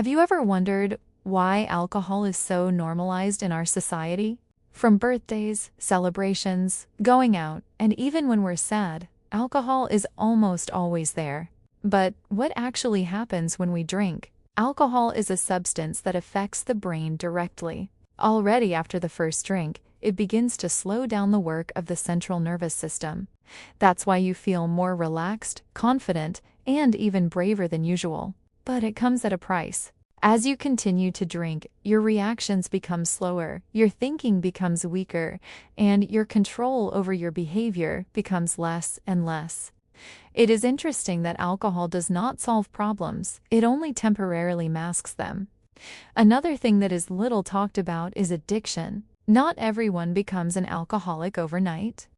Have you ever wondered why alcohol is so normalized in our society? From birthdays, celebrations, going out, and even when we're sad, alcohol is almost always there. But what actually happens when we drink? Alcohol is a substance that affects the brain directly. Already after the first drink, it begins to slow down the work of the central nervous system. That's why you feel more relaxed, confident, and even braver than usual. But it comes at a price. As you continue to drink, your reactions become slower, your thinking becomes weaker, and your control over your behavior becomes less and less. It is interesting that alcohol does not solve problems, it only temporarily masks them. Another thing that is little talked about is addiction. Not everyone becomes an alcoholic overnight.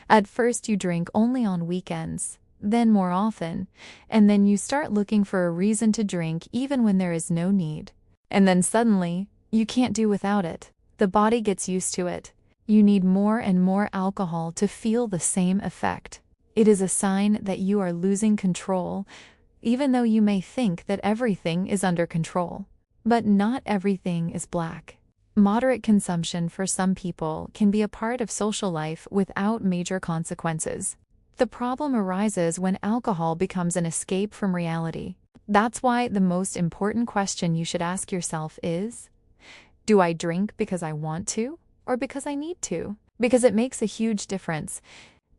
At first, you drink only on weekends, then more often, and then you start looking for a reason to drink even when there is no need. And then suddenly, you can't do without it. The body gets used to it. You need more and more alcohol to feel the same effect. It is a sign that you are losing control, even though you may think that everything is under control. But not everything is black. Moderate consumption for some people can be a part of social life without major consequences. The problem arises when alcohol becomes an escape from reality. That's why the most important question you should ask yourself is, do I drink because I want to or because I need to? Because it makes a huge difference.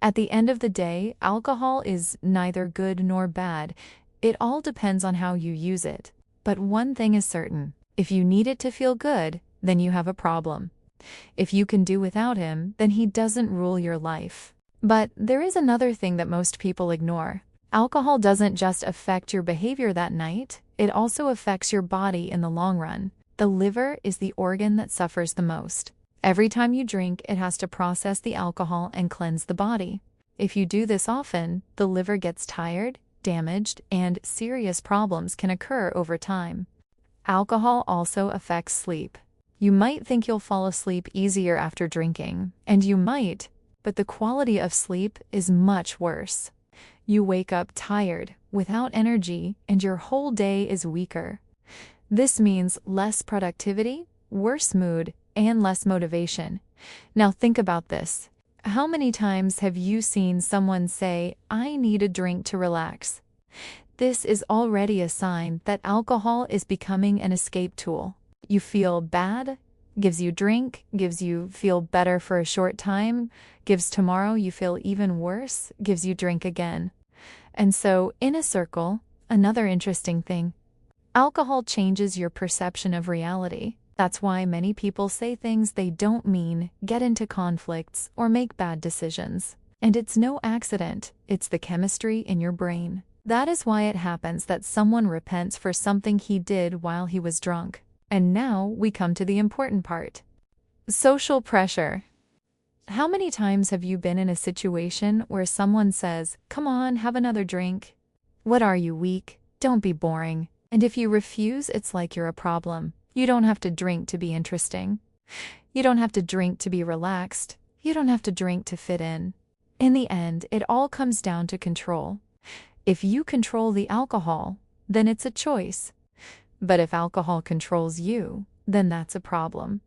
At the end of the day, alcohol is neither good nor bad. It all depends on how you use it. But one thing is certain, if you need it to feel good, then you have a problem. If you can do without him, then he doesn't rule your life. But there is another thing that most people ignore. Alcohol doesn't just affect your behavior that night, it also affects your body in the long run. The liver is the organ that suffers the most. Every time you drink, it has to process the alcohol and cleanse the body. If you do this often, the liver gets tired, damaged, and serious problems can occur over time. Alcohol also affects sleep. You might think you'll fall asleep easier after drinking, and you might, but the quality of sleep is much worse. You wake up tired, without energy, and your whole day is weaker. This means less productivity, worse mood, and less motivation. Now think about this. How many times have you seen someone say, "I need a drink to relax"? This is already a sign that alcohol is becoming an escape tool. You feel bad, gives you drink, gives you feel better for a short time, gives tomorrow you feel even worse, gives you drink again. And so, in a circle, another interesting thing, alcohol changes your perception of reality. That's why many people say things they don't mean, get into conflicts, or make bad decisions. And it's no accident, it's the chemistry in your brain. That is why it happens that someone repents for something he did while he was drunk. And now we come to the important part. Social pressure. How many times have you been in a situation where someone says, "Come on, have another drink"? What are you, weak? Don't be boring. And if you refuse, it's like you're a problem. You don't have to drink to be interesting. You don't have to drink to be relaxed. You don't have to drink to fit in. In the end, it all comes down to control. If you control the alcohol, then it's a choice. But if alcohol controls you, then that's a problem.